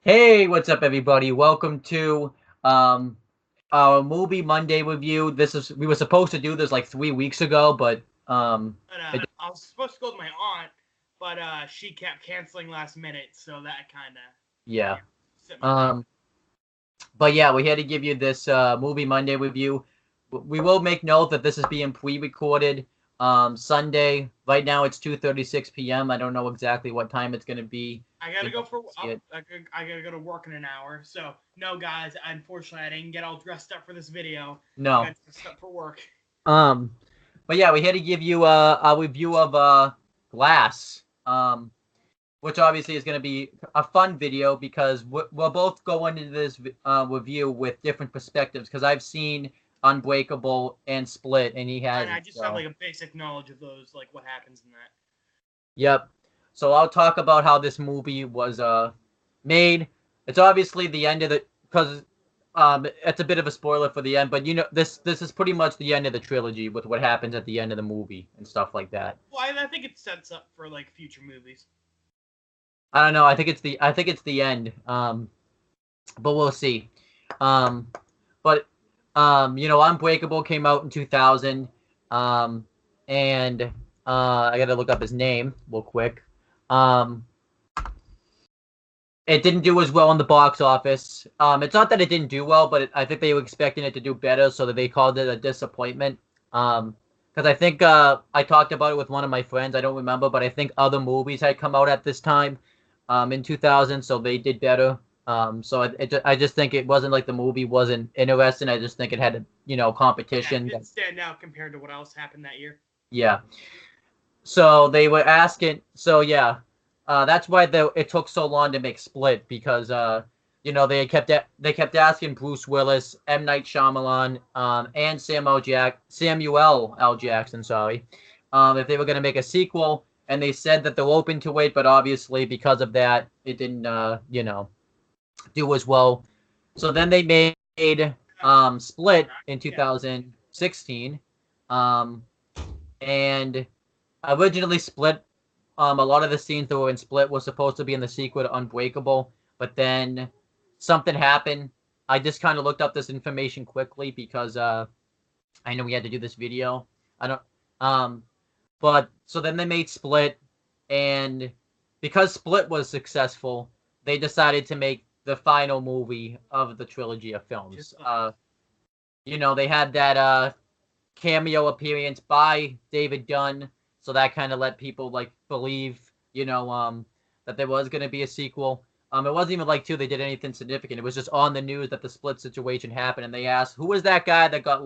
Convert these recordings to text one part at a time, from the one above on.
Hey, what's up, everybody? Welcome to um, our movie Monday review. We were supposed to do this like 3 weeks ago, but But it, I was supposed to go with my aunt, but she kept canceling last minute, so that kind of yeah. set me back. Um, but yeah, we had to give you this movie Monday review. We will make note that this is being pre-recorded Sunday. Right now, it's 2:36 p.m. I don't know exactly what time it's gonna be. I gotta go for See it. I gotta go to work in an hour. So no, guys, unfortunately, I didn't get all dressed up for this video. I No. got dressed up for work. Um, but yeah, we had to give you a review of Glass. Which obviously is going to be a fun video because we'll both go into this review with different perspectives because I've seen Unbreakable and Split, and he And hasn't. I just have So, like a basic knowledge of those, like what happens in that. yep. So I'll talk about how this movie was made. It's obviously the end of the because it's a bit of a spoiler for the end, but this is pretty much the end of the trilogy with what happens at the end of the movie and stuff like that. Well, I think it sets up for like future movies. I don't know. I think it's the end. But we'll see. Um, but Unbreakable came out in 2000, um, and I got to look up his name real quick. Um, it didn't do as well in the box office. It's not that it didn't do well, but I think they were expecting it to do better, so that they called it a disappointment. Because I think I talked about it with one of my friends. I don't remember, but I think other movies had come out at this time, in 2000, so they did better. I just think it wasn't like the movie wasn't interesting. I just think it had Yeah, it competition. didn't stand out compared to what else happened that year. Yeah. So they were asking. So yeah, that's why it took so long to make Split because they kept asking Bruce Willis, M Night Shyamalan, and Samuel L. Jackson, sorry, if they were going to make a sequel, and they said that they're open to it, but obviously because of that, it didn't do as well. So then they made Split in Yeah. 2016, um, and originally Split, a lot of the scenes that were in Split were supposed to be in the sequel to Unbreakable, but then something happened. I just kind of looked up this information quickly because I know we had to do this video. I don't um but so then they made Split, and because Split was successful, they decided to make the final movie of the trilogy of films. Just Glass. They had that cameo appearance by David Dunn, so that kind of let people like believe, that there was going to be a sequel. It wasn't even like they did anything significant. It was just on the news that the Split situation happened, and they asked who was that guy that got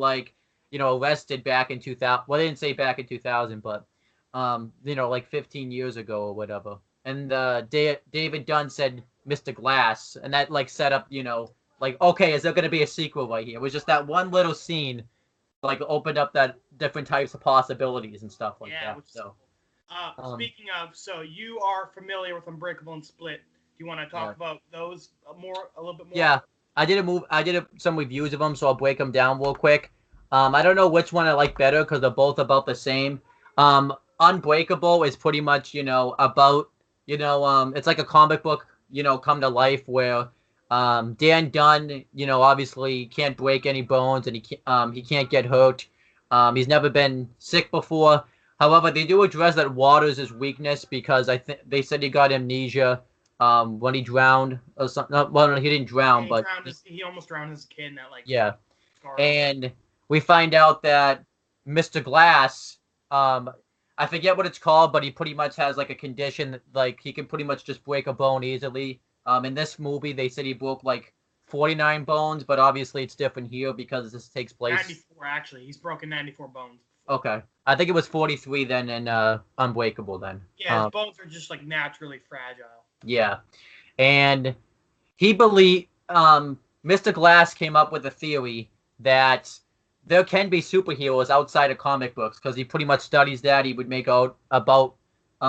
arrested back in 2000. Well, they didn't say back in 2000, but like 15 years ago or whatever. And David Dunn said Mr. Glass, and that like set up, like okay, is there going to be a sequel right here? It was just that one little scene like opened up that different types of possibilities and stuff like Yeah, that. which is So, cool. um, Speaking of, so you are familiar with Unbreakable and Split. Do you want to yeah, talk about those a little bit more? yeah. Some reviews of them, so I'll break them down real quick. I don't know which one I like better because they're both about the same. Unbreakable is pretty much about it's like a comic book come to life where Dan Dunn obviously can't break any bones and he can't get hurt. He's never been sick before. However, they do address that water's his weakness because I think they said he got amnesia when he drowned or something. No, well, no, he didn't Yeah, drown, but he almost drowned as a kid in that like yeah. garden. And we find out that Mr. Glass, um, I forget what it's called, but he pretty much has like a condition that, like he can pretty much just break a bone easily. In this movie, they said he broke like 49 bones, but obviously it's different here because this takes place. 94 actually. He's broken 94 bones before. Okay, I think it was 43 then, and Unbreakable then. Yeah, his bones are just like naturally fragile. Yeah, and he believed Mr. Glass came up with a theory that there can be superheroes outside of comic books because he pretty much studies that. He would make out about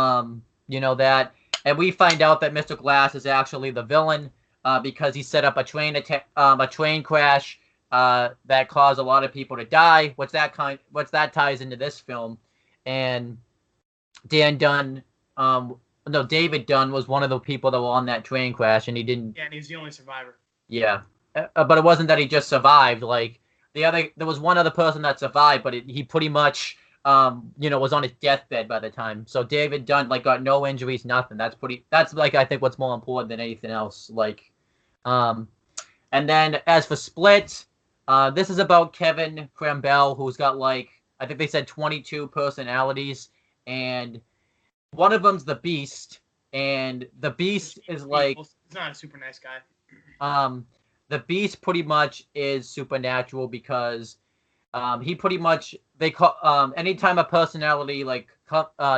that, and we find out that Mr. Glass is actually the villain because he set up a train crash that caused a lot of people to die. What's that ties into this film, and Dan Dunn no, David Dunn was one of the people that were on that train crash, and he didn't. Yeah, and he's the only survivor. Yeah, but it wasn't that he just survived. Like there was one other person that survived, but he pretty much, was on his deathbed by the time. So David Dunn like got no injuries, nothing. That's like I think what's more important than anything else. Like, um, and then as for Split, this is about Kevin Crambell, who's got like I think they said 22 personalities, and one of them's the Beast, and the Beast is like He's not a super nice guy. The Beast pretty much is supernatural because he pretty much they call anytime a personality like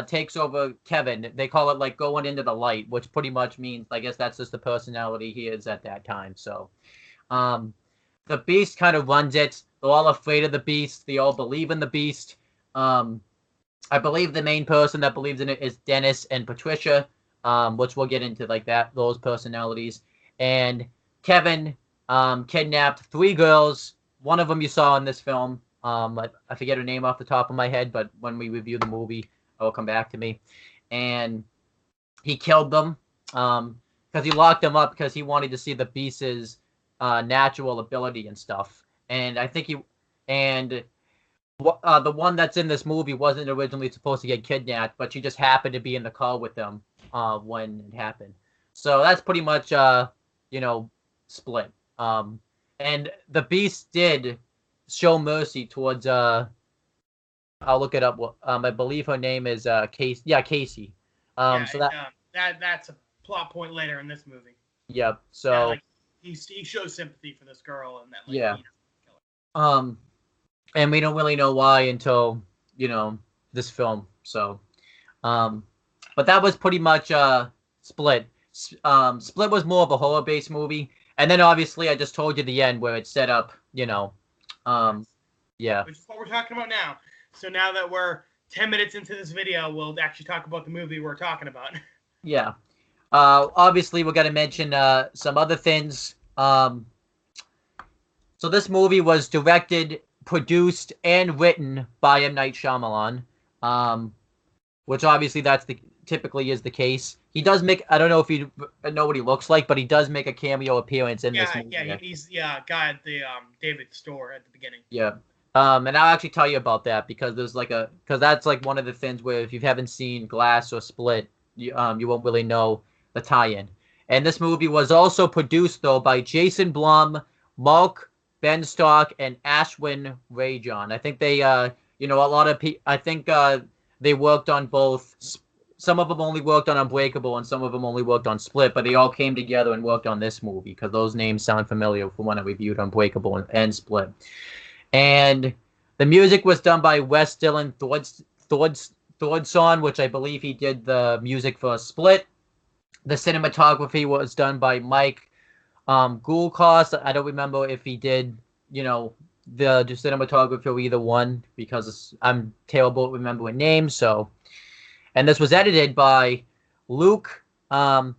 takes over Kevin, they call it like going into the light, which pretty much means I guess that's just the personality he is at that time. So the Beast kind of runs it. They're all afraid of the Beast. They all believe in the Beast. I believe the main person that believes in it is Dennis and Patricia, which we'll get into like those personalities. And Kevin kidnapped 3 girls. One of them you saw in this film. I forget her name off the top of my head, but when we review the movie, it'll come back to me. And he killed them because he locked them up because he wanted to see the Beast's natural ability and stuff. And I think the one that's in this movie wasn't originally supposed to get kidnapped, but she just happened to be in the car with them when it happened. So that's pretty much, Split. And the Beast did show mercy towards, I'll look it up. I believe her name is Casey. Yeah, Casey. So that's a plot point later in this movie. Yep. So he shows sympathy for this girl, and that yeah. And we don't really know why until this film. So, but that was pretty much Split. Split was more of a horror-based movie, and then obviously I just told you the end where it's set up. Yeah. Which is what we're talking about now. So now that we're 10 minutes into this video, we'll actually talk about the movie we're talking about. Yeah. Obviously, we're gonna mention some other things. So this movie was directed, produced, and written by M. Night Shyamalan, which obviously typically is the case. He does make, I don't know if you know what he looks like, but he does make a cameo appearance in this movie. Yeah, he's guy at the David store at the beginning. Yeah. And I'll actually tell you about that because because that's like one of the things where if you haven't seen Glass or Split, you won't really know the tie-in. And this movie was also produced though by Jason Blum, Mark Benstock, and Ashwin Rajan. I think they, a lot of people. I think they worked on both. Some of them only worked on Unbreakable, and some of them only worked on Split. But they all came together and worked on this movie because those names sound familiar from when I reviewed Unbreakable and Split. And the music was done by Wes Dillon Thordsson, which I believe he did the music for Split. The cinematography was done by Mike Goulcost. I don't remember if he did, the cinematography or either one because I'm terrible at remembering names. So, and this was edited by Luke Seroshi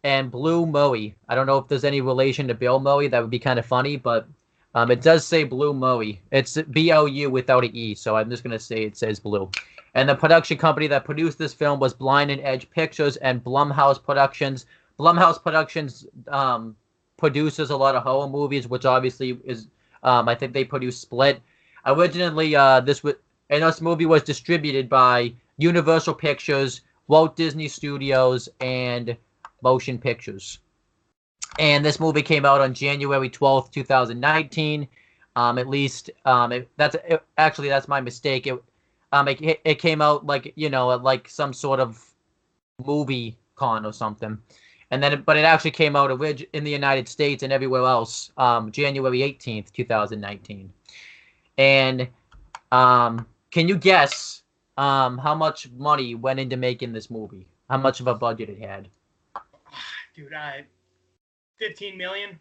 and Blue Murray. I don't know if there's any relation to Bill Murray. That would be kind of funny, but it does say Blue Murray. It's B-L-U without an E, so I'm just going to say it says Blue. And the production company that produced this film was Blind and Edge Pictures and Blumhouse Productions. Blumhouse Productions produces a lot of horror movies, which obviously is, I think they produced Split. Originally, this movie was distributed by Universal Pictures, Walt Disney Studios, and Motion Pictures. And this movie came out on January 12th, 2019. That's my mistake. It came out at like some sort of movie con or something. But it actually came out in the United States and everywhere else, January 18th, 2019. And can you guess how much money went into making this movie? How much of a budget it had? Dude, 15 million.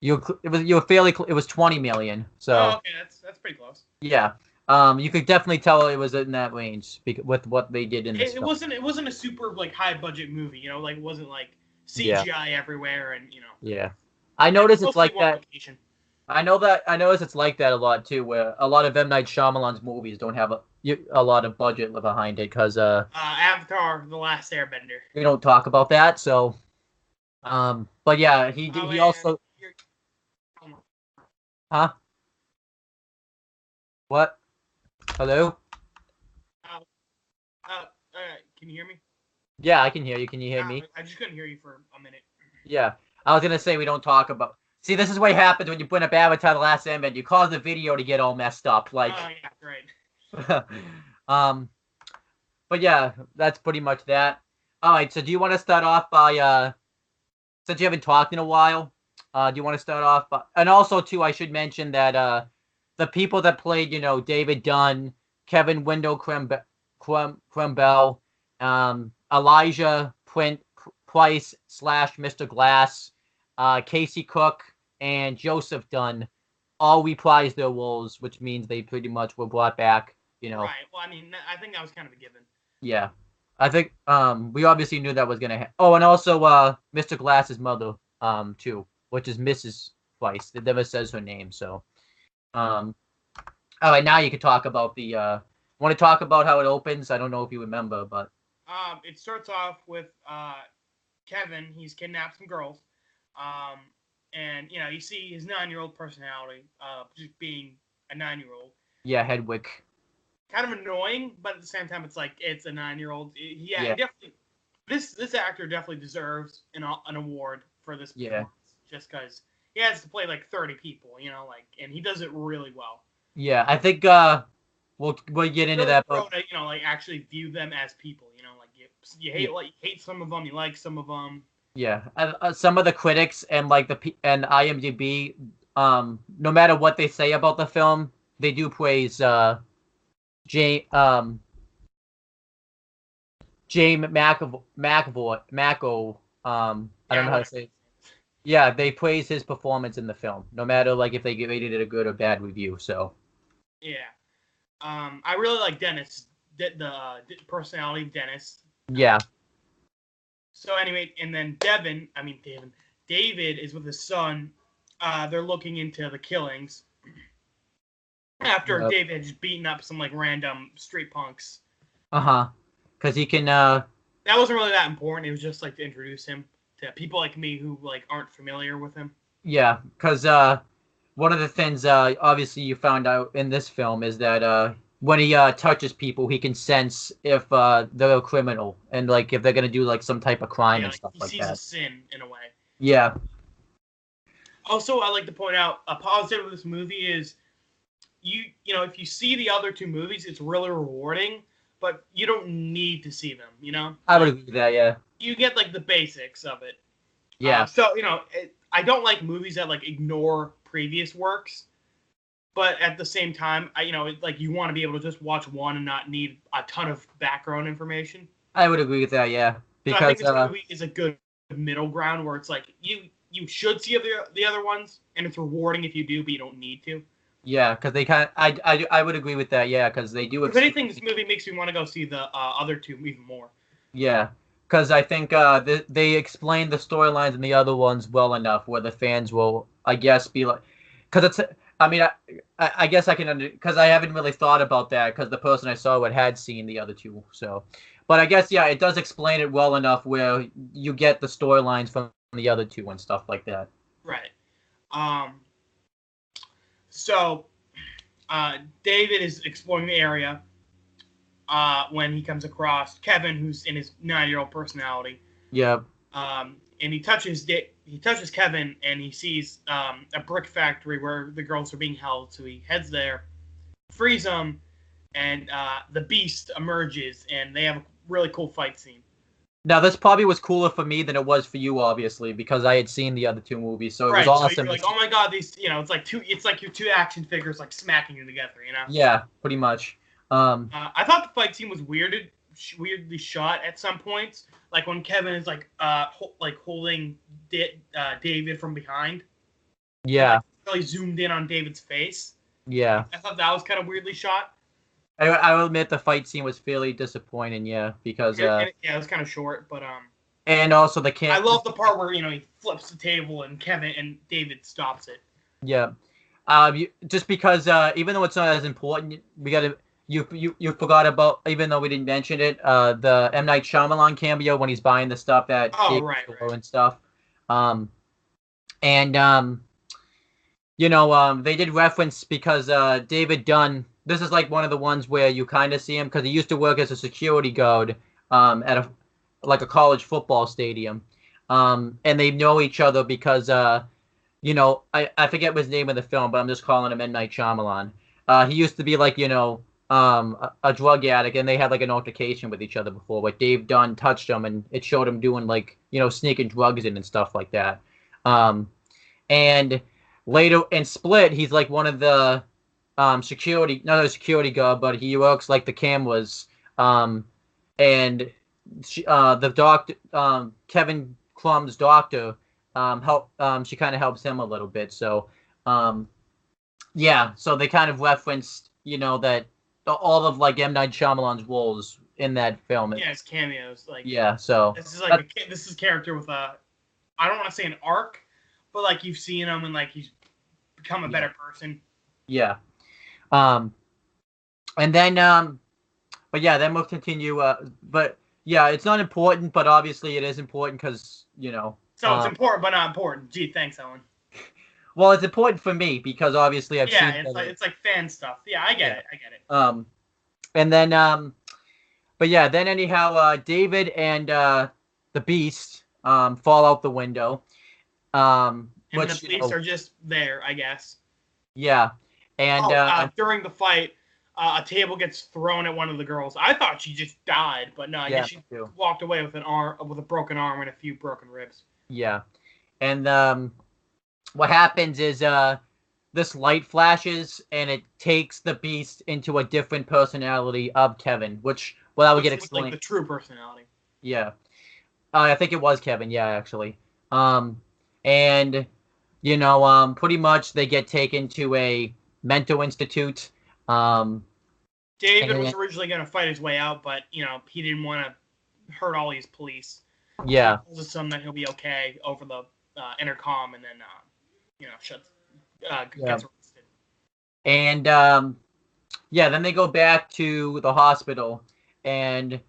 It was 20 million. So okay, that's pretty close. Yeah. You could definitely tell it was in that range with what they did in this film. It wasn't a super high budget movie, it wasn't like CGI everywhere and Yeah. I noticed it's like that. Location. I know that. I notice it's like that a lot too, where a lot of M. Night Shyamalan's movies don't have a lot of budget behind it because Avatar: The Last Airbender. we don't talk about that. So but yeah, Oh, he and also you're, oh, huh? What? Hello? can you hear me? Yeah, I can hear you. Can you hear me? I just couldn't hear you for a minute. Yeah, I was gonna say we don't talk about. See, this is what happens when you put up Avatar: The Last Airbender. You cause the video to get all messed up, like. Oh yeah, right. um, but yeah, that's pretty much that. All right, so do you want to start off by since you haven't talked in a while, do you want to start off by, and also too, I should mention that the people that played, David Dunn, Kevin Wendell Crembel, Elijah Price slash Mr. Glass, Casey Cook, and Joseph Dunn all reprised their roles, which means they pretty much were brought back. Right. Well, I mean, I think that was kind of a given. Yeah, I think we obviously knew that was gonna happen. Oh, and also Mr. Glass's mother too, which is Mrs. Price. It never says her name, so um. All right, now you can talk about the. Want to talk about how it opens? I don't know if you remember, but It starts off with Kevin. He's kidnapped some girls, and you see his 9-year-old personality, just being a 9-year-old. yeah, Hedwig. Kind of annoying, but at the same time, it's like it's a 9-year-old. Yeah, Yeah. definitely. This actor definitely deserves an award for this performance, just because he has to play like 30 people, and he does it really well. Yeah, I think we'll get into Really that, grow but to, like actually view them as people, like you hate yeah, like you hate some of them, you like some of them. yeah. Some of the critics and like and IMDb, no matter what they say about the film, they do praise Jay James McAvoy. I don't Yeah, know how to whatever. say it. Yeah, they praise his performance in the film, no matter like if they rated it a good or bad review. So Yeah. I really like Dennis, the personality of Dennis. yeah, So anyway, and then David is with his son. They're looking into the killings after yeah. David had just beaten up some like random street punks. Uh-huh. Because he can That wasn't really that important. It was just like to introduce him to people like me who like aren't familiar with him. yeah, because one of the things obviously you found out in this film is that when he touches people, he can sense if they're a criminal and like if they're gonna do like some type of crime Yeah, and like, stuff he like sees a that. sin in a way. Yeah. Also, I like to point out a positive of this movie is if you see the other two movies, it's really rewarding, but you don't need to see them. I would Like agree with that, yeah. you get like the basics of it. Yeah. So I don't like movies that like ignore previous works, but at the same time, like you want to be able to just watch one and not need a ton of background information. I would agree with that, yeah. So I think Because this movie is a good middle ground where it's like you should see the other ones, and it's rewarding if you do, but you don't need to. yeah, because they kind of, I would agree with that, yeah, because they do If anything, this movie makes me want to go see the other two even more. yeah, because I think they explained the storylines in the other ones well enough where the fans will, I guess, be like, because it's, I mean, I guess I can because I haven't really thought about that because the person I saw it had seen the other two, so, but I guess yeah, it does explain it well enough where you get the storylines from the other two and stuff like that. Right. Um. So, David is exploring the area when he comes across Kevin, who's in his 9-year-old personality. Yeah. And he touches Kevin, and he sees a brick factory where the girls are being held. So he heads there, frees them, and the beast emerges, and they have a really cool fight scene. Now this probably was cooler for me than it was for you, obviously, because I had seen the other two movies, so it was Right, so awesome. you're like, oh my god, these, it's like your two action figures like smacking you together, Yeah, pretty much. I thought the fight scene was weirdly shot at some points, like when Kevin is like holding David from behind. Yeah. And, like, really zoomed in on David's face. Yeah. I thought that was kind of weirdly shot. I will admit the fight scene was fairly disappointing, yeah, because yeah, it was kind of short, but and also the I love the part where he flips the table and Kevin and David stops it. Yeah, Just because even though it's not as important, we gotta you forgot about, even though we didn't mention it, the M Night Shyamalan cameo when he's buying the stuff at Oh, David right, Store right. and stuff. Um, and they did reference because David Dunn. This is like one of the ones where you kind of see him because he used to work as a security guard at a college football stadium, and they know each other because I forget his name in the film, but I'm just calling him M Night Shyamalan. He used to be like a drug addict, and they had like an altercation with each other before. Like Dave Dunn touched him, and it showed him doing like sneaking drugs in and stuff like that. And later in Split, he's like one of the security, not a security guard, but he works like the cameras. And the doctor, Kevin Crum's doctor, she kind of helps him a little bit. So, yeah, so they kind of referenced, that all of like M Night Shyamalan's roles in that film. Yeah, it's cameos. Like, yeah, so this is like this is character with I don't want to say an arc, but like you've seen him and like he's become a better person. Yeah. And then but yeah, then we'll continue. But yeah, it's not important, but obviously it is important because So it's important, but not important. Gee, thanks, Ellen. Well, it's important for me because obviously I've seen. Yeah, it's like fan stuff. Yeah, I get it. And then but yeah, then anyhow, David and the Beast fall out the window. And Which the Beast are just there, I guess. Yeah, and during the fight, a table gets thrown at one of the girls. I thought she just died, but no, I guess she walked away with with a broken arm and a few broken ribs. Yeah, and what happens is this light flashes and it takes the Beast into a different personality of Kevin, which I would get explained. Like the true personality. Yeah, I think it was Kevin. Yeah, actually. And pretty much they get taken to a mental institute. David was originally going to fight his way out, but he didn't want to hurt all these police. Yeah, he tells them that he'll be okay over the intercom, and then gets arrested. And then they go back to the hospital, and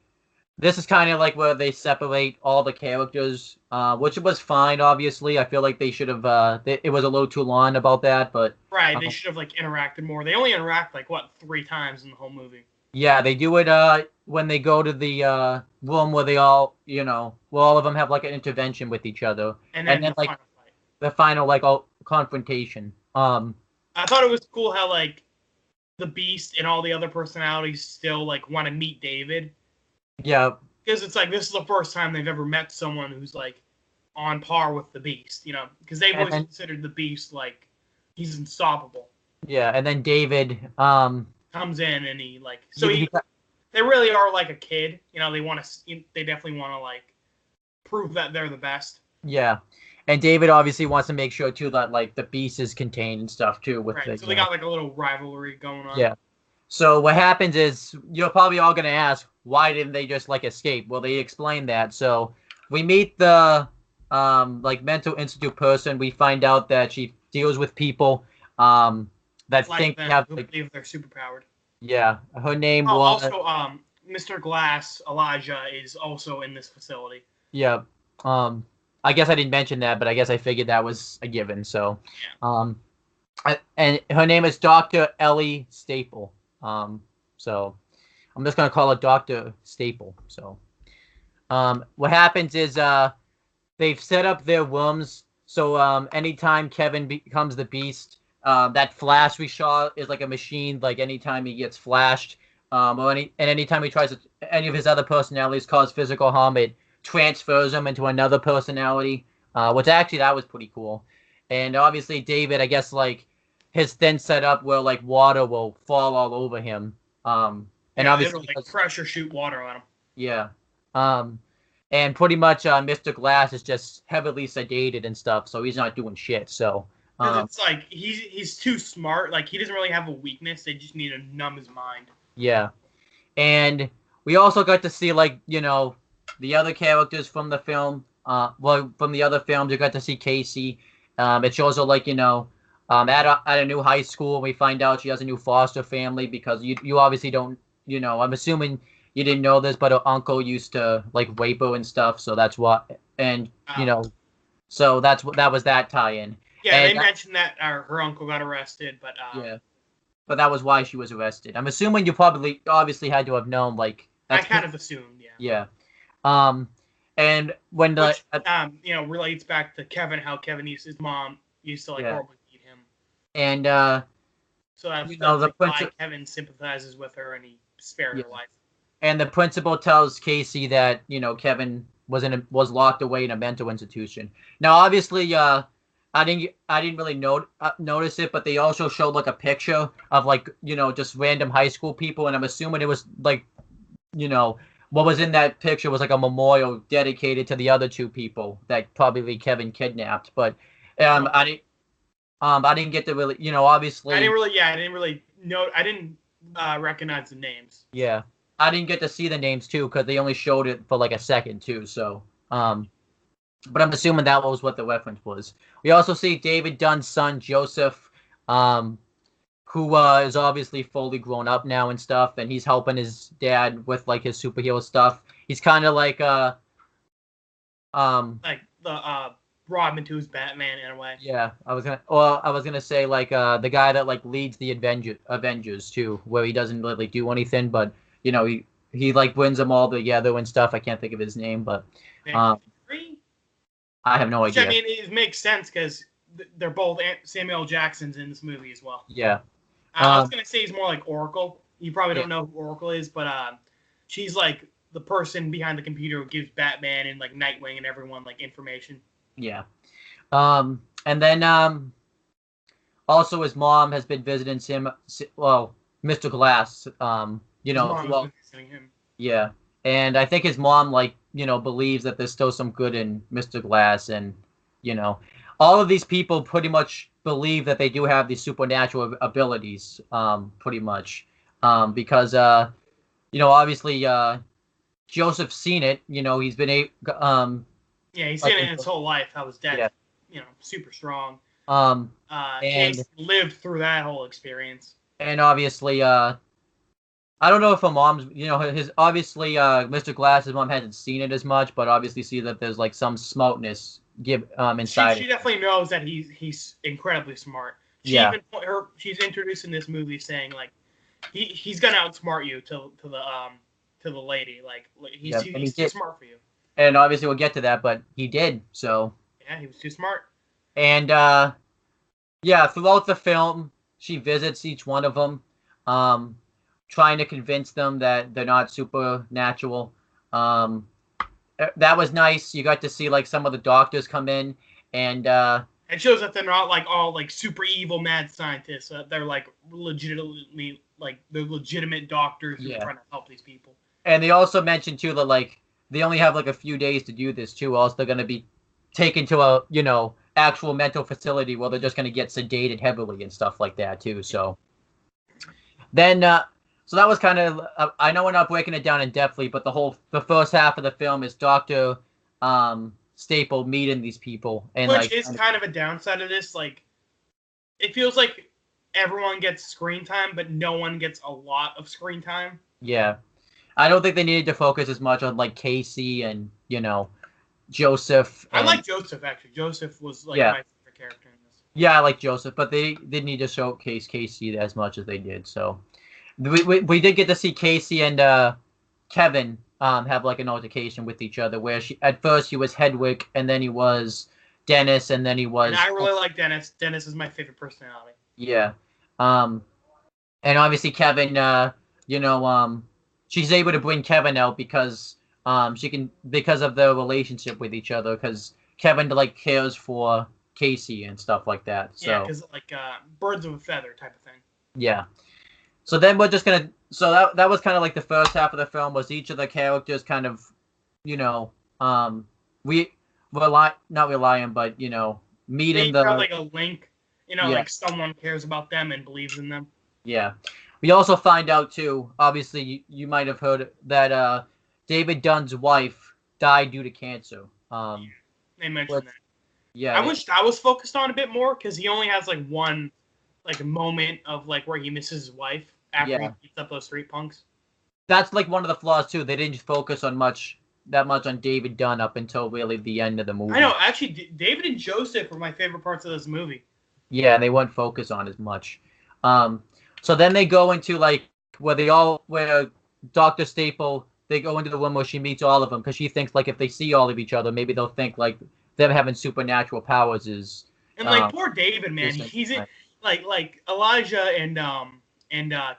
this is kind of like where they separate all the characters, which was fine. Obviously, I feel like they should have. It was a little too long about that, but right, they should have like interacted more. They only interact like 3 times in the whole movie. Yeah, they do it when they go to the room where they all, where all of them have like an intervention with each other, and then like final fight. The final like confrontation. I thought it was cool how like the Beast and all the other personalities still like want to meet David. Yeah, because it's like this is the first time they've ever met someone who's like on par with the Beast, because they've always considered the Beast like he's unstoppable. Yeah, and then David comes in and he like they really are like a kid, they definitely want to like prove that they're the best. Yeah, and David obviously wants to make sure too that like the Beast is contained and stuff too. With right, so they got like a little rivalry going on. Yeah. So what happens is you're probably all gonna ask, why didn't they just like escape? Well, they explain that. So we meet the like mental institute person. We find out that she deals with people that like think them, have who believe they're superpowered. Yeah, her name was also Mr. Glass Elijah is also in this facility. Yeah. I guess I didn't mention that, but I guess I figured that was a given. So, and her name is Dr. Ellie Staple. So I'm just gonna call it Dr. Staple. So, what happens is they've set up their rooms. So anytime Kevin becomes the Beast, that flash we saw is like a machine. Like anytime he gets flashed, or anytime he tries to any of his other personalities cause physical harm, it transfers him into another personality. Which actually that was pretty cool. And obviously David, I guess like his thing set up where like water will fall all over him. And obviously like pressure shoot water on him. Yeah. And pretty much Mr. Glass is just heavily sedated and stuff, so he's not doing shit. So it's like he's too smart. Like he doesn't really have a weakness. They just need to numb his mind. Yeah. And we also got to see like, the other characters from the film. From the other films, you got to see Casey. It shows her like, at a new high school. We find out she has a new foster family because you obviously don't, I'm assuming you didn't know this, but her uncle used to like rape her and stuff, so that's what, and so that was that tie-in. Yeah, And they mentioned that her uncle got arrested, but yeah, but that was why she was arrested. I'm assuming you probably obviously had to have known, like, I that's kind of assumed, yeah. yeah. And when the Which relates back to Kevin, how his mom used to like horribly beat him, and so that's the like why Kevin sympathizes with her and he spared her life. And the principal tells Casey that Kevin was locked away in a mental institution. Now, obviously, I didn't really notice it, but they also showed like a picture of like just random high school people, and I'm assuming it was like what was in that picture was like a memorial dedicated to the other two people that probably Kevin kidnapped. But I didn't get to really obviously I didn't recognize the names. Yeah. I didn't get to see the names too because they only showed it for like a second too. So, but I'm assuming that was what the reference was. We also see David Dunn's son Joseph, who is obviously fully grown up now and stuff, and he's helping his dad with like his superhero stuff. He's kind of like the Robin to his Batman in a way. Yeah, I was gonna say like the guy that like leads the Avengers too, where he doesn't really do anything, but he like wins them all together and stuff. I can't think of his name, but I have no idea. I mean, it makes sense because they're both Samuel Jacksons in this movie as well. Yeah. I was gonna say he's more like Oracle. You probably don't know who Oracle is, but she's like the person behind the computer who gives Batman and like Nightwing and everyone like information. Yeah. And then also his mom has been visiting Mr. Glass. Yeah. And I think his mom believes that there's still some good in Mr. Glass, and all of these people pretty much believe that they do have these supernatural abilities, pretty much, because obviously Joseph's seen it. He's been he's seen it in his whole life. How his dad, super strong. And he's lived through that whole experience. And obviously, I don't know if her mom's, his obviously Mr. Glass's mom hasn't seen it as much, but obviously see that there's like some smartness inside. She definitely knows that he's incredibly smart. She's introduced in this movie saying like he's gonna outsmart you to the lady, like he's too smart for you. And obviously we'll get to that, but he did. So yeah, he was too smart. And throughout the film, she visits each one of them, trying to convince them that they're not supernatural. That was nice. You got to see like some of the doctors come in, and it shows that they're not like all like super evil mad scientists. They're like legitimately they're legitimate doctors who are trying to help these people. And they also mentioned too that like they only have like a few days to do this too. Else they're gonna be taken to a actual mental facility where they're just gonna get sedated heavily and stuff like that too. So then. So that was kind of, I know we're not breaking it down in depthly, but the first half of the film is Dr. Staple meeting these people. And which is kind of a downside of this. Like, it feels like everyone gets screen time, but no one gets a lot of screen time. Yeah. I don't think they needed to focus as much on, like, Casey and, Joseph. I like Joseph, actually. Joseph was, like, my favorite character in this. Yeah, I like Joseph, but they didn't need to showcase Casey as much as they did, so... We did get to see Casey and Kevin have like an altercation with each other, where at first he was Hedwig, and then he was Dennis, and then he was. And I really like Dennis. Dennis is my favorite personality. Yeah, and obviously Kevin, she's able to bring Kevin out because because of their relationship with each other, because Kevin like cares for Casey and stuff like that. So yeah, because like birds of a feather type of thing. Yeah. So then we're just gonna. So that was kind of like the first half of the film, was each of the characters kind of, we not relying, but meeting they have like a link, like someone cares about them and believes in them. Yeah. We also find out too. Obviously, you might have heard that David Dunn's wife died due to cancer. They mentioned that. Yeah, I wish that was focused on a bit more because he only has like one like moment of like where he misses his wife after he yeah. beats up those street punks. That's like one of the flaws too. They didn't focus on that much on David Dunn up until really the end of the I movie. know, actually, David and Joseph were my favorite parts of this movie. Yeah, they weren't focused on as much. Um, so then they go into like where Dr. Staple, they go into the room where she meets all of them because she thinks like if they see all of each other, maybe they'll think like them having supernatural powers is And like poor David, man, just he's in, like Elijah and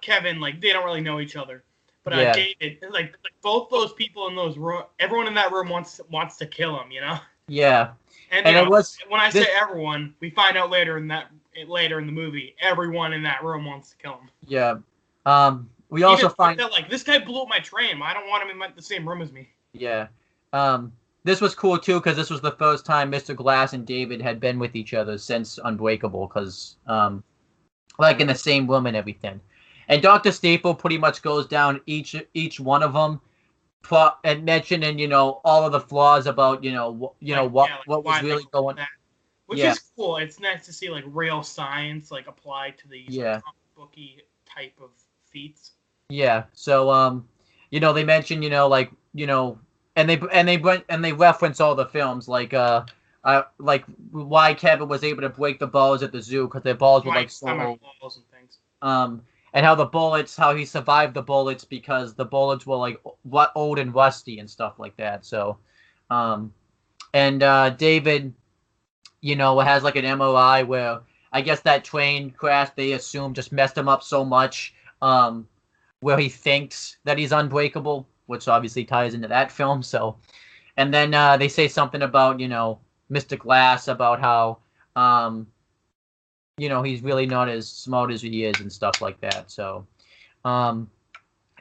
Kevin, like they don't really know each other. But yeah, David, like both those people in those room, everyone in that room wants to kill him, you know. yeah, And and you it know, was when I this, say everyone, we find out later in the movie, everyone in that room wants to kill him. yeah. We also find that like this guy blew up my train. I don't want him in the same room as me. yeah. This was cool too because this was the first time Mr. Glass and David had been with each other since Unbreakable, because like in the same room and everything. And Dr. Staple pretty much goes down each one of them, and mentioning all of the flaws about what was really going. Which Yeah, is cool. It's nice to see like real science like applied to these like, comic booky type of feats. Yeah. So they mention like and they reference all the films like why Kevin was able to break the balls at the zoo because their balls were like so old. Balls and things. And how he survived the bullets because the bullets were like old and rusty and stuff like that. So, and David, has like an MRI where I guess that train crash they assume just messed him up so much, where he thinks that he's unbreakable, which obviously ties into that film. So, and then they say something about Mr. Glass, about how he's really not as smart as he is and stuff like that. So,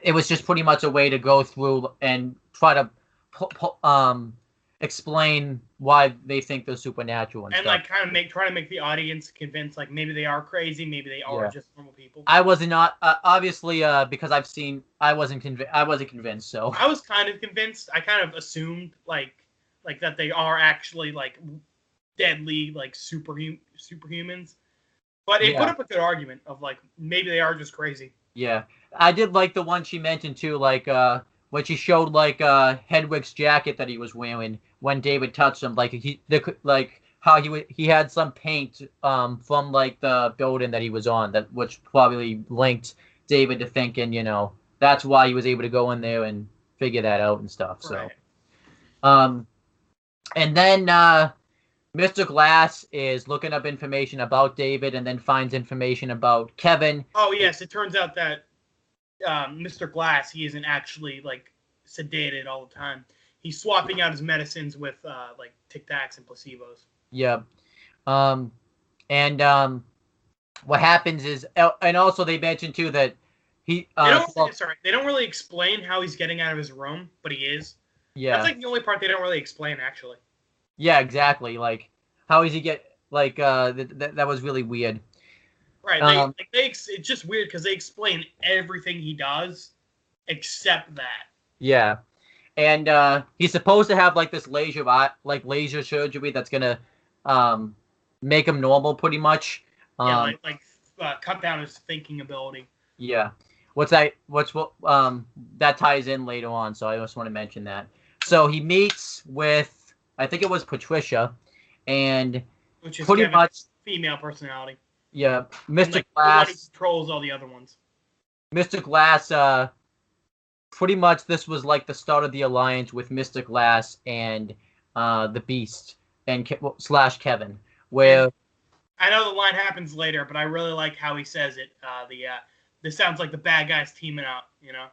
it was just pretty much a way to go through and try to explain why they think they're supernatural and stuff. Like kind of try to make the audience convinced like maybe they are crazy, maybe they are just normal people. I was not obviously because I wasn't convinced. So I was kind of convinced. I kind of assumed like that they are actually like deadly like superhumans. But it put up a good argument of like maybe they are just crazy. Yeah, I did like the one she mentioned too, like when she showed like Hedwig's jacket that he was wearing when David touched him, like how he had some paint from like the building that he was on, that which probably linked David to thinking that's why he was able to go in there and figure that out and stuff. Right. So, and then Mr. Glass is looking up information about David and then finds information about Kevin. Oh, yes. It turns out that Mr. Glass, he isn't actually, like, sedated all the time. He's swapping out his medicines with, like, Tic Tacs and placebos. Yeah. What happens is... And also they mentioned, too, that he... they don't really explain how he's getting out of his room, but he is. Yeah. That's, like, the only part they don't really explain, actually. Yeah, exactly. Like, how does he get like that was really weird. Right. It's just weird because they explain everything he does except that. Yeah. And he's supposed to have like this laser surgery that's gonna make him normal pretty much. Cut down his thinking ability. Yeah. That ties in later on, so I just want to mention that. So he meets with, I think it was Patricia, and which is pretty much female personality. Yeah, Mr. Glass. He controls all the other ones. Mr. Glass. Pretty much this was like the start of the alliance with Mr. Glass and the Beast and / Kevin. Where I know the line happens later, but I really like how he says it. This sounds like the bad guys teaming up.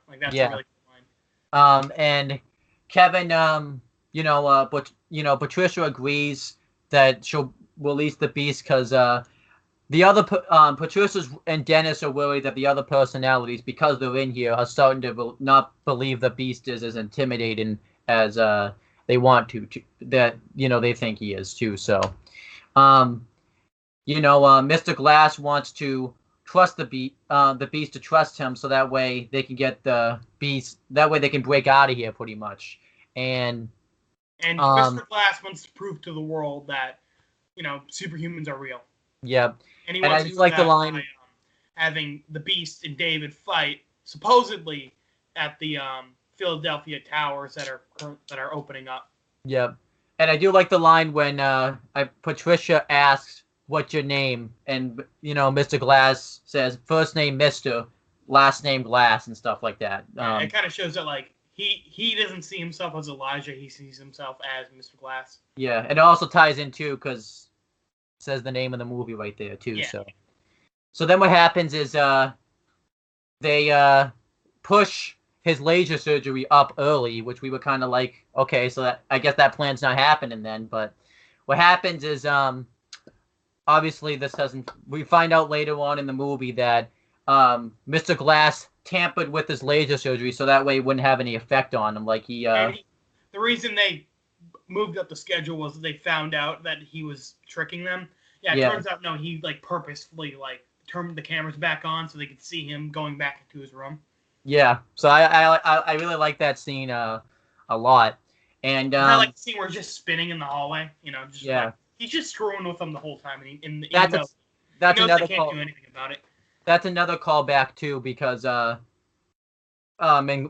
Like that's a really good line. And Kevin. But Patricia agrees that she'll release the Beast because the other Patricia and Dennis are worried that the other personalities, because they're in here, are starting to not believe the Beast is as intimidating as they want that they think he is too. So, Mr. Glass wants to trust the Beast to trust him, so that way they can get the Beast. That way they can break out of here, pretty much. And Mr. Glass wants to prove to the world that superhumans are real. Yeah. And he And I wants to just do like the that line. by having the Beast and David fight supposedly at the Philadelphia towers that are opening up. Yeah. And I do like the line when Patricia asks, "What's your name?" And Mr. Glass says, "First name Mister, last name Glass," and stuff like that. It kind of shows that like he doesn't see himself as Elijah; he sees himself as Mr. Glass. Yeah, and it also ties in too because it says the name of the movie right there too. Yeah. So then what happens is they push his laser surgery up early, which we were kind of like, okay, so that I guess that plan's not happening then. But what happens is obviously this doesn't. We find out later on in the movie that Mr. Glass tampered with his laser surgery so that way it wouldn't have any effect on him. Like the reason they moved up the schedule was that they found out that he was tricking them. Yeah, it turns out no, he like purposefully like turned the cameras back on so they could see him going back into his room. Yeah, so I really like that scene a lot, and I like the scene where he's just spinning in the hallway. Just like, he's just screwing with them the whole time, and that's another they can't do anything about it. That's another callback too, because in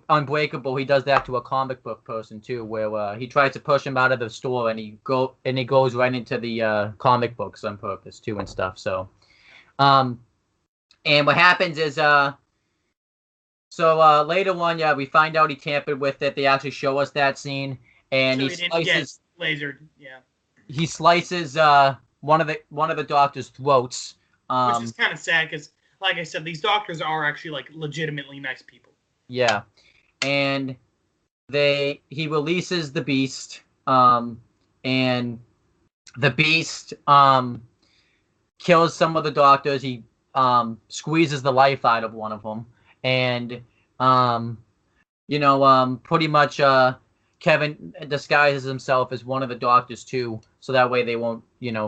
Unbreakable he does that to a comic book person too, where he tries to push him out of the store and he goes right into the comic books on purpose too and stuff. So, and what happens is later on, we find out he tampered with it. They actually show us that scene, and so he slices lasered. Yeah. He slices one of the doctor's throats, which is kind of sad because, like I said, these doctors are actually like legitimately nice people. Yeah, and he releases the Beast, and the Beast kills some of the doctors. He squeezes the life out of one of them. And, pretty much Kevin disguises himself as one of the doctors, too, so that way they won't,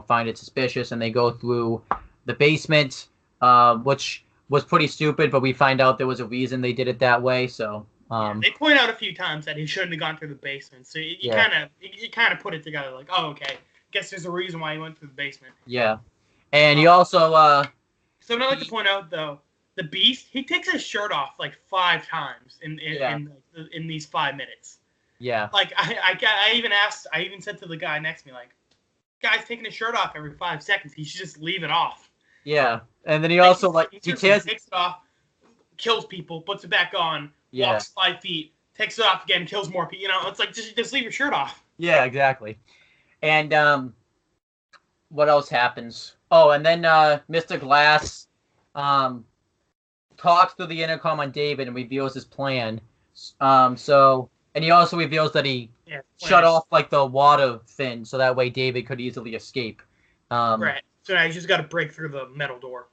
find it suspicious. And they go through the basement, which was pretty stupid, but we find out there was a reason they did it that way. So they point out a few times that he shouldn't have gone through the basement. So you kind of put it together like, oh, okay, guess there's a reason why he went through the basement. Yeah. And he also... Something I'd like to point out, though, the Beast, he takes his shirt off like 5 times in these 5 minutes. Yeah. Like I even said to the guy next to me, like, guy's taking his shirt off every 5 seconds. He should just leave it off. Yeah, and then he also he takes it off, kills people, puts it back on, walks 5 feet, takes it off again, kills more people. It's like just leave your shirt off. Yeah, exactly. And what else happens? Oh, and then Mr. Glass talks through the intercom on David and reveals his plan. And he also reveals that he shut off like the water fin so that way David could easily escape. Right. So now he's just got to break through the metal door.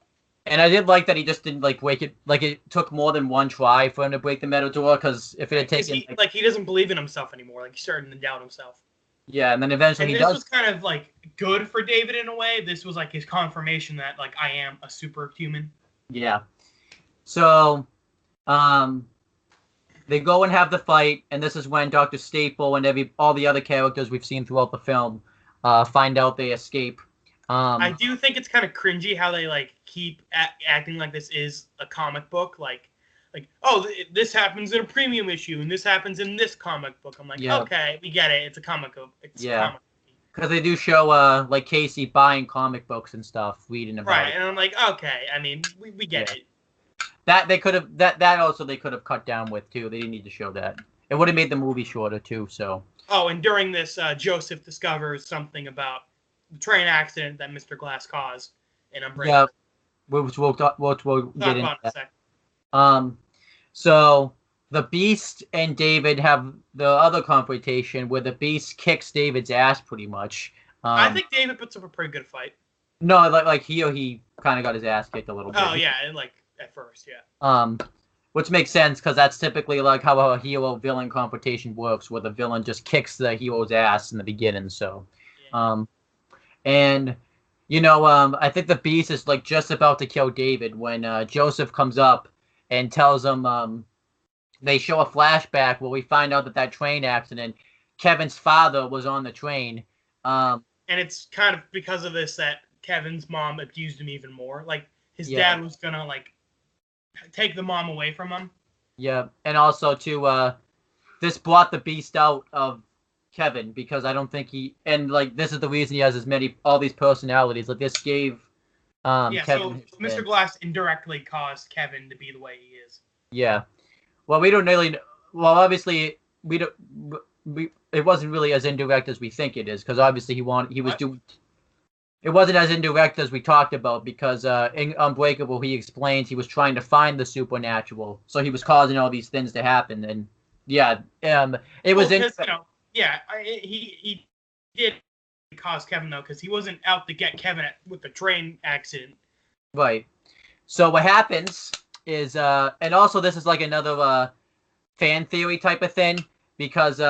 And I did like that he just didn't break it. Like it took more than one try for him to break the metal door, because if it had taken he doesn't believe in himself anymore. Like he's starting to doubt himself. Yeah, and then eventually this was kind of like good for David in a way. This was like his confirmation that like I am a superhuman. Yeah. So, they go and have the fight, and this is when Dr. Staple and all the other characters we've seen throughout the film find out they escape. I do think it's kind of cringy how they like keep acting like this is a comic book, like this happens in a premium issue and this happens in this comic book. I'm like, okay, we get it. It's a comic book. Because they do show like Casey buying comic books and stuff, reading about it. Right, and I'm like, okay, I mean, we get it. That they could have that also they could have cut down with too. They didn't need to show that. It would have made the movie shorter too. So. Oh, and during this, Joseph discovers something about the train accident that Mr. Glass caused in Unbreakable. Yeah, which we'll get into in a second. So the Beast and David have the other confrontation where the Beast kicks David's ass pretty much. I think David puts up a pretty good fight. No, like he kind of got his ass kicked a little bit. Oh yeah, like at first, yeah. Which makes sense because that's typically like how a hero-villain confrontation works, where the villain just kicks the hero's ass in the beginning. So, and I think the Beast is like just about to kill David when Joseph comes up and tells him. They show a flashback where we find out that train accident, Kevin's father was on the train. And and it's kind of because of this that Kevin's mom abused him even more. Like his Yeah. dad was gonna like take the mom away from him. Yeah, and also to this brought the beast out of Kevin because I don't think and like this is the reason he has all these personalities. Like this gave Yeah, Kevin so his Mr. Glass indirectly caused Kevin to be the way he is. Yeah. Well, we don't really. Well, obviously we don't. It wasn't really as indirect as we think it is because obviously he was What? doing. It wasn't as indirect as we talked about because in Unbreakable he explains he was trying to find the supernatural, so he was causing all these things to happen, and yeah, it was because he did cause Kevin though because he wasn't out to get Kevin with the train accident. Right. So what happens is, and also this is like another fan theory type of thing because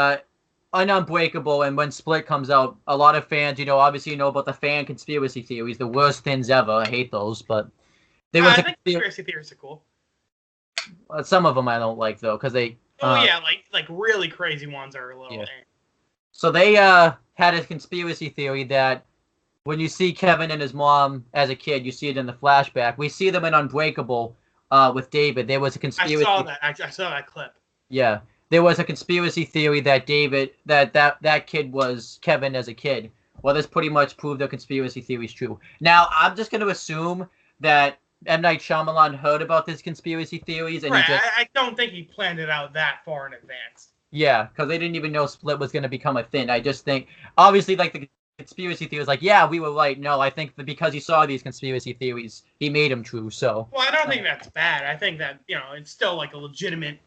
on Unbreakable and when Split comes out, a lot of fans, obviously about the fan conspiracy theories, the worst things ever. I hate those, but there was I think conspiracy theories are cool. Some of them I don't like though because they. Oh yeah, like really crazy ones are a little. Yeah. So they had a conspiracy theory that when you see Kevin and his mom as a kid, you see it in the flashback. We see them in Unbreakable with David. There was a conspiracy. I saw that. I saw that clip. Yeah, there was a conspiracy theory that that kid was Kevin as a kid. Well, this pretty much proved the conspiracy theory is true. Now, I'm just going to assume that M. Night Shyamalan heard about these conspiracy theories and right. I don't think he planned it out that far in advance. Yeah, because they didn't even know Split was going to become a thing. I just think, obviously, like the conspiracy theories, like, yeah, we were right. No, I think that because he saw these conspiracy theories, he made them true. So. Well, I don't think that's bad. I think that it's still like a legitimate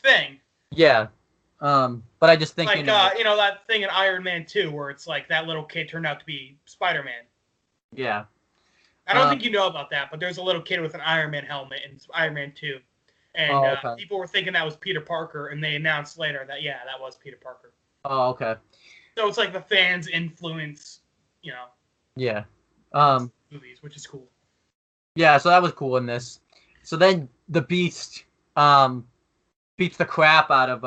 thing. Yeah, but I just think like that thing in Iron Man 2 where it's like that little kid turned out to be Spider-Man. Yeah. I don't think you know about that, but there's a little kid with an Iron Man helmet in Iron Man 2. And people were thinking that was Peter Parker, and they announced later that, that was Peter Parker. Oh, okay. So it's like the fans influence, Yeah. movies, which is cool. Yeah, so that was cool in this. So then the Beast beats the crap out of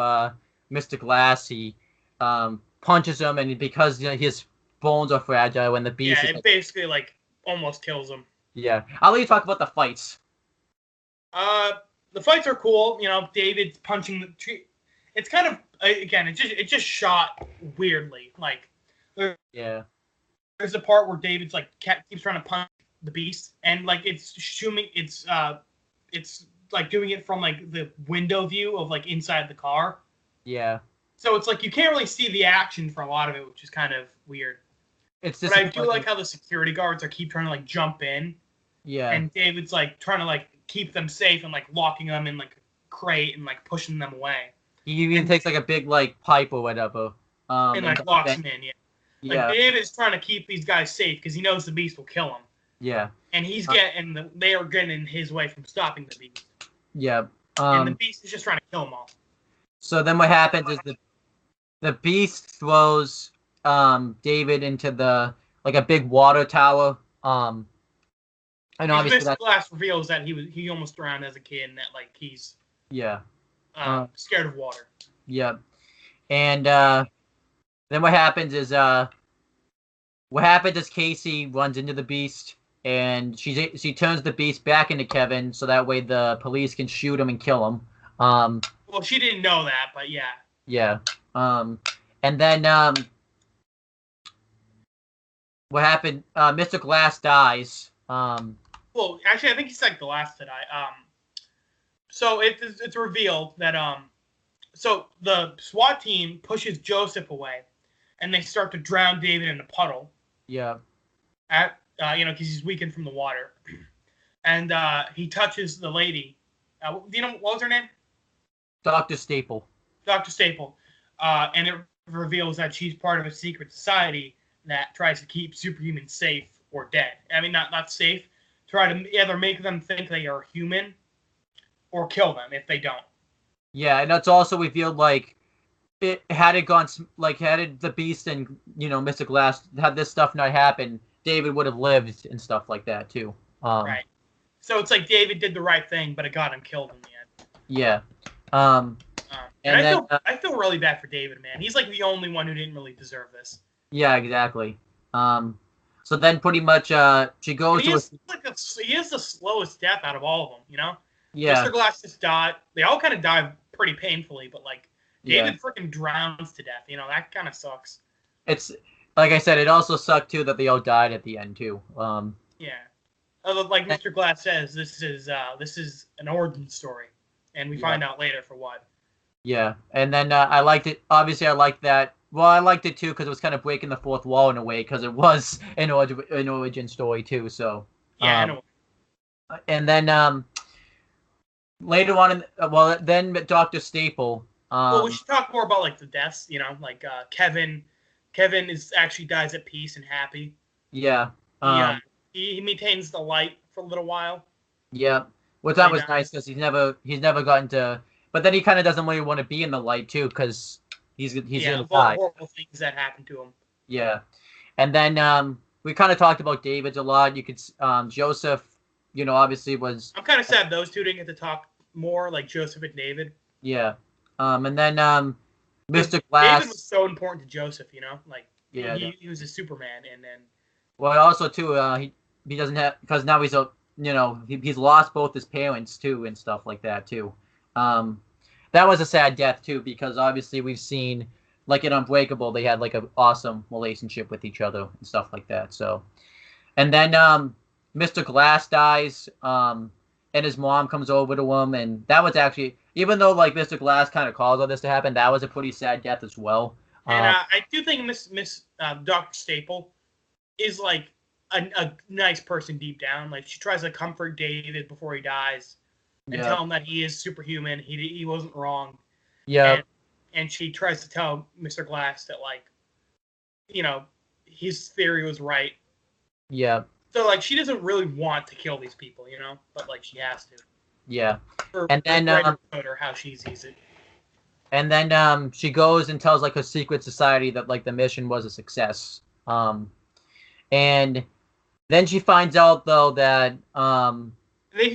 Mr. Glass. He punches him, and because his bones are fragile, and the Beast it basically like almost kills him. Yeah. I'll let you talk about the fights. The fights are cool. David's punching the tree. It's kind of again, it just shot weirdly. Like there's a part where David's like keeps trying to punch the Beast, and like it's shooting. It's like doing it from like the window view of like inside the car. Yeah. So it's like you can't really see the action for a lot of it, which is kind of weird. But I do like how the security guards keep trying to like jump in. Yeah. And David's like trying to like keep them safe and like locking them in like a crate and like pushing them away. He even takes like a big like pipe or whatever. And like locks them in, Yeah. Like David's trying to keep these guys safe because he knows the Beast will kill him. Yeah. And they are getting in his way from stopping the Beast. Yeah. And the Beast is just trying to kill them all. So then what happens is the Beast throws David into a big water tower. And obviously Mr. Glass reveals that he almost drowned as a kid and that like he's scared of water. Yeah. And then what happens is Casey runs into the Beast and she turns the Beast back into Kevin so that way the police can shoot him and kill him. Well, she didn't know that, but yeah. Yeah. And then what happened? Mr. Glass dies. Well, actually, I think he's like the last to die. So it's revealed that so the SWAT team pushes Joseph away, and they start to drown David in a puddle. Yeah. Because he's weakened from the water, and he touches the lady. Do you know what was her name? Dr. Staple. Dr. Staple. And it reveals that she's part of a secret society that tries to keep superhumans safe or dead. I mean, not safe. Try to either make them think they are human or kill them if they don't. Yeah, and that's also revealed, like, had the Beast and, Mr. Glass, had this stuff not happened, David would have lived and stuff like that, too. Right. So it's like David did the right thing, but it got him killed in the end. Yeah. I feel really bad for David, man. He's like the only one who didn't really deserve this. Yeah, exactly. So then pretty much she And goes he to a is he is the slowest death out of all of them. You know, yeah Mr. Glass just died. They all kind of die pretty painfully, but like yeah. David freaking drowns to death. You know, that kind of sucks. It's like I said, it also sucked too that they all died at the end too. Yeah. Like Mr. Glass says, this is an origin story, and we Yeah. find out later for what. Yeah, and then I liked it. Obviously, I liked that. Well, I liked it too because it was kind of breaking the fourth wall in a way because it was an origin story too. So, Yeah, um, anyway. and then later on, then Doctor Staple. Well, we should talk more about like the deaths. You know, like Kevin. Kevin is actually dies at peace and happy. Yeah, He um, he maintains the light for a little while. yeah. Well, that was nice because he's never gotten to. But then he kind of doesn't really want to be in the light too because he's Yeah, gonna of all the die. horrible things that happened to him. Yeah. And then we kind of talked about David's a lot. You could Joseph, obviously was I'm kind of sad those two didn't get to talk more, like Joseph and David. yeah. And then Mr. David was Glass. so important to Joseph, you know, like Yeah. he was a Superman, and then Well, also too, he doesn't have because now he's lost both his parents too and stuff like that too. That was a sad death too because obviously we've seen like in Unbreakable they had like an awesome relationship with each other and stuff like that. So. And then Mr. Glass dies, and his mom comes over to him, and that was actually, even though like Mr. Glass kind of caused all this to happen, that was a pretty sad death as well. and I do think Miss Doctor Staple is like a nice person deep down. Like she tries to comfort David before he dies and Yeah, tell him that he is superhuman. He wasn't wrong. yeah, And she tries to tell Mr. Glass that like, you know, his theory was right. yeah, So like she doesn't really want to kill these people, you know, but like she has to. yeah. For And then or how she sees it. she goes and tells like her secret society that like the mission was a success. And then she finds out though that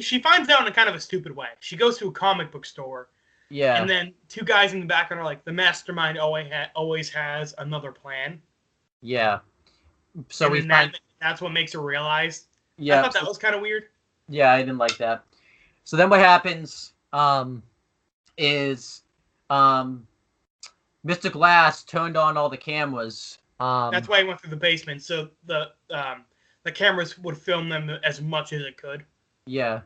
She finds out in a kind of a stupid way. She goes to a comic book store, yeah, and then two guys in the background are like, "The mastermind always has another plan." yeah. So and we then find that's what makes her realize. yeah, I thought that was kind of weird. yeah, I didn't like that. So then what happens is Mr. Glass turned on all the cameras. That's why he went through the basement, so the cameras would film them as much as it could. Yeah.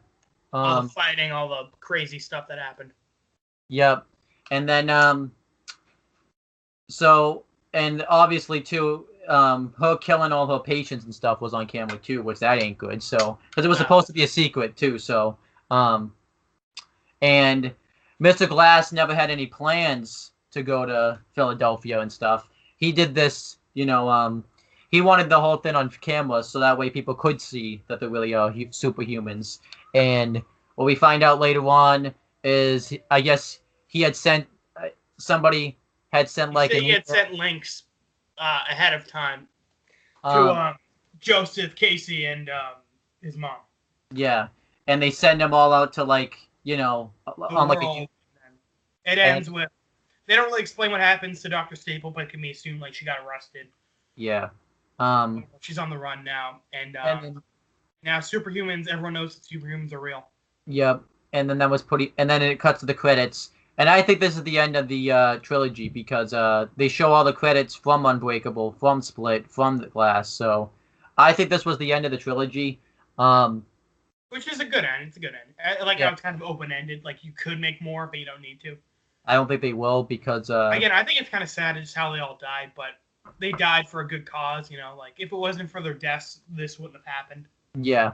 All the fighting, all the crazy stuff that happened. Yep. And then so and obviously too her killing all her patients and stuff was on camera too, which that ain't good. So because it was supposed to be a secret too. So and Mr. Glass never had any plans to go to Philadelphia and stuff. He did this, he wanted the whole thing on camera so that way people could see that they really are superhumans. And what we find out later on is, I guess he had sent somebody had sent like he had sent links ahead of time to Joseph, Casey, and his mom. Yeah, and they send them all out to like on like a. It ends with they don't really explain what happens to Dr. Staple, but it can be assumed like she got arrested. Yeah. She's on the run now, and then, now superhumans. Everyone knows that superhumans are real. Yep. And then and then it cuts to the credits. And I think this is the end of the trilogy because they show all the credits from Unbreakable, from Split, from The Glass. So I think this was the end of the trilogy. Which is a good end. It's a good end. I like how it's kind of open-ended. Like you could make more, but you don't need to. I don't think they will because again, I think it's kind of sad just how they all died, but they died for a good cause. Like if it wasn't for their deaths, this wouldn't have happened. Yeah.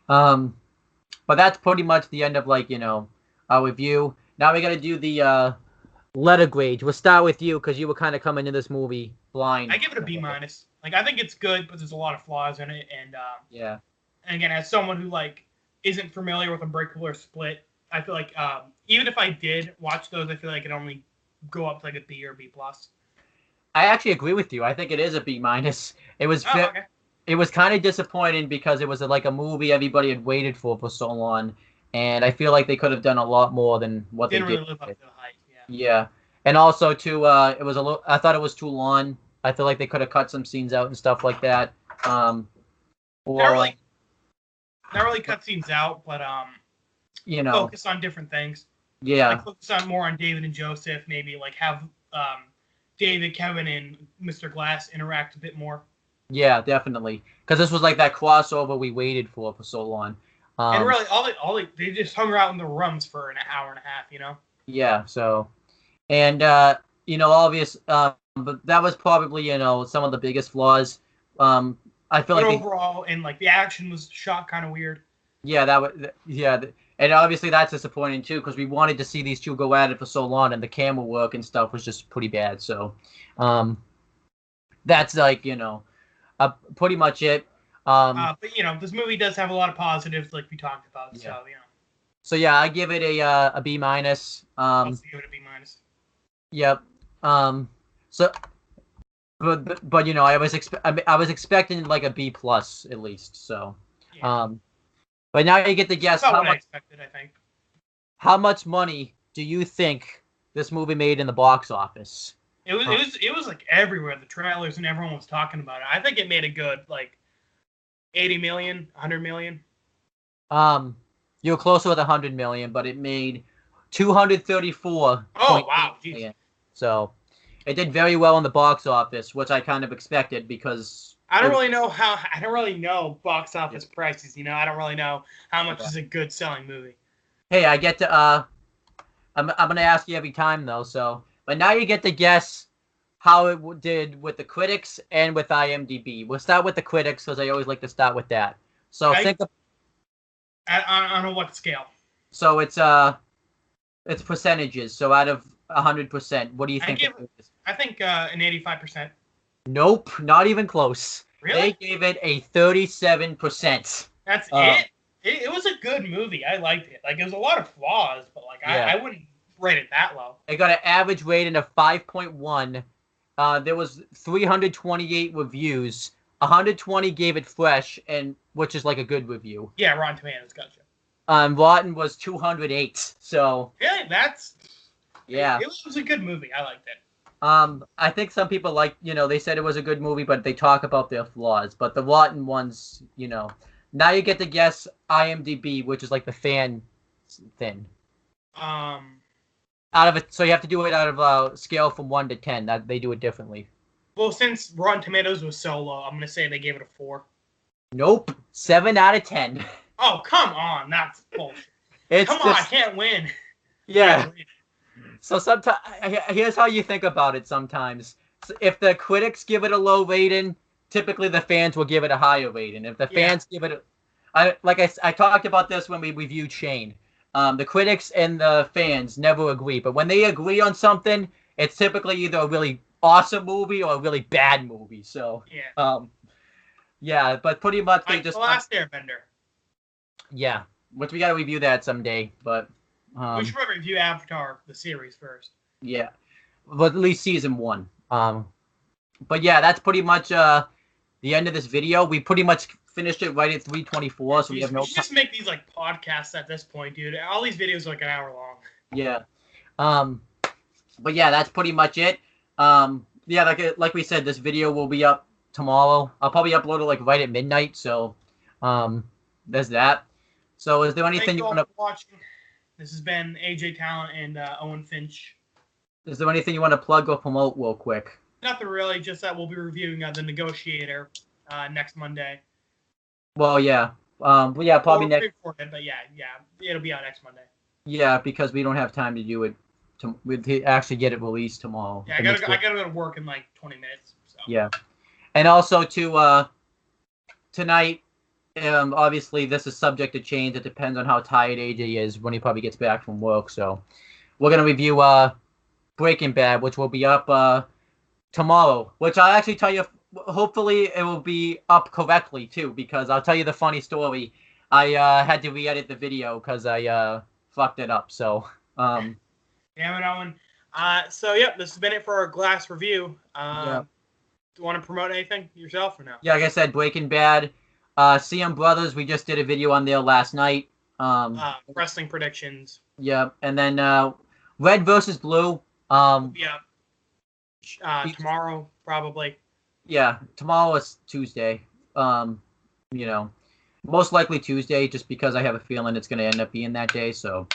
But that's pretty much the end of our review. Now we got to do the letter grade. We'll start with you because you were kind of coming into this movie blind. I give it a B-. Like I think it's good, but there's a lot of flaws in it, and yeah. And again, as someone who isn't familiar with Unbreakable or Split, I feel like even if I did watch those, I feel like it only go up to like a B or B+. I actually agree with you. I think it is a B-. It was okay. It was kind of disappointing because it was like a movie everybody had waited for so long, and I feel like they could have done a lot more than what Didn't they did. Really live up to the hype. Yeah, and also too, it was I thought it was too long. I feel like they could have cut some scenes out and stuff like that. Not Or really cut scenes out, but you know, focus on different things. yeah, Like focus on more on David and Joseph. Maybe like have David, Kevin, and Mr. Glass interact a bit more. yeah, definitely. Because this was like that crossover we waited for so long. And really, they just hung out in the rooms for an hour and a half. You know. Yeah. So, and but that was probably some of the biggest flaws. I feel But like overall, and like the action was shot kind of weird. yeah, and obviously that's disappointing too because we wanted to see these two go at it for so long, and the camera work and stuff was just pretty bad. So, that's like pretty much it. But this movie does have a lot of positives, like we talked about. Yeah. So So yeah, I give it a B minus. I'll give it a B minus. Yep. So, but I was expecting like a B plus at least. So, Yeah. but now you get to guess That's about what I expected. I think. How much money do you think this movie made in the box office? It was like everywhere. The trailers and everyone was talking about it. I think it made a good like 80 million, 100 million. You were closer with 100 million, but it made 234. Oh wow! Million. So it did very well in the box office, which I kind of expected because I don't really know box office prices. I don't really know how much is a good selling movie. Hey, I get to I'm gonna ask you every time though. So, but now you get to guess how it did with the critics and with IMDb. We'll start with the critics because I always like to start with that. So on what scale? So it's percentages. So out of 100%, what do you think? I think an 85%. Nope, not even close. Really? They gave it a 37%. That's it. It was a good movie. I liked it. Like, it was a lot of flaws, but like I wouldn't rate it that low. It got an average rating of 5.1. There was 328 reviews. 120 gave it fresh, and which is like a good review. Yeah, Rotten Tomatoes, gotcha. Rotten was 208. So really, yeah. It was a good movie. I liked it. I think some people they said it was a good movie, but they talk about their flaws. But the rotten ones, Now you get to guess IMDb, which is like the fan thing. Out of it, so you have to do it out of a scale from 1 to 10. That they do it differently. Well, since Rotten Tomatoes was so low, I'm gonna say they gave it a 4. Nope, 7 out of 10. Oh come on, that's bullshit. Come on, I can't win. Yeah. So sometimes, here's how you think about it. Sometimes, so if the critics give it a low rating, typically the fans will give it a higher rating. If the fans give it, I talked about this when we reviewed Shane. The critics and the fans never agree, but when they agree on something, it's typically either a really awesome movie or a really bad movie. So but pretty much they just The Last Airbender. Yeah, which we got to review that someday, but we should probably review Avatar the series first. Yeah, but at least season 1. But yeah, that's pretty much the end of this video. We pretty much finished it right at 3:24, so we have no. We should just make these like podcasts at this point, dude. All these videos are like an hour long. Yeah. But yeah, that's pretty much it. Yeah, like we said, this video will be up tomorrow. I'll probably upload it like right at midnight. So, there's that. So, is there anything you want to watching? This has been AJ Talent and Owen Finch. Is there anything you want to plug or promote real quick? Nothing really, just that we'll be reviewing The Negotiator next Monday. Well, yeah. Probably next. But yeah, it'll be out next Monday. Yeah, because we don't have time to do it. To actually get it released tomorrow. Yeah, I gotta go to work in like 20 minutes. So. Yeah, and also tonight. Obviously, this is subject to change. It depends on how tired AJ is when he probably gets back from work. So, we're gonna review Breaking Bad, which will be up tomorrow. Which I'll actually tell you. Hopefully, it will be up correctly too, because I'll tell you the funny story. I had to re-edit the video because I fucked it up. So. Damn it, Owen. So this has been it for our Glass review. Do you want to promote anything yourself or no? Yeah, like I said, Breaking Bad. CM Brothers, we just did a video on there last night. Wrestling predictions. Yeah, and then Red versus Blue. Tomorrow, probably. Yeah, tomorrow is Tuesday. You know, most likely Tuesday, just because I have a feeling it's going to end up being that day. So,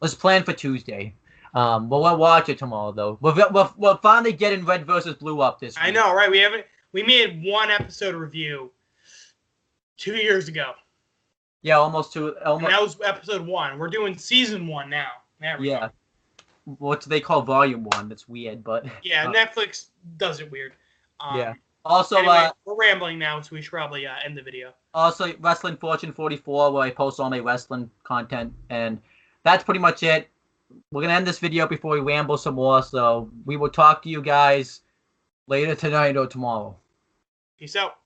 let's plan for Tuesday. We'll watch it tomorrow, though. We're finally getting Red versus Blue up this week. I know, right? We made one episode review 2 years ago. Yeah, almost two. And that was episode 1. We're doing season 1 now. There we go. What do they call volume 1? That's weird, but yeah, Netflix does it weird. Yeah. Also, anyway, we're rambling now, so we should probably end the video. Also, Wrestling Fortune 44, where I post all my wrestling content, and that's pretty much it. We're gonna end this video before we ramble some more. So we will talk to you guys later tonight or tomorrow. Peace out.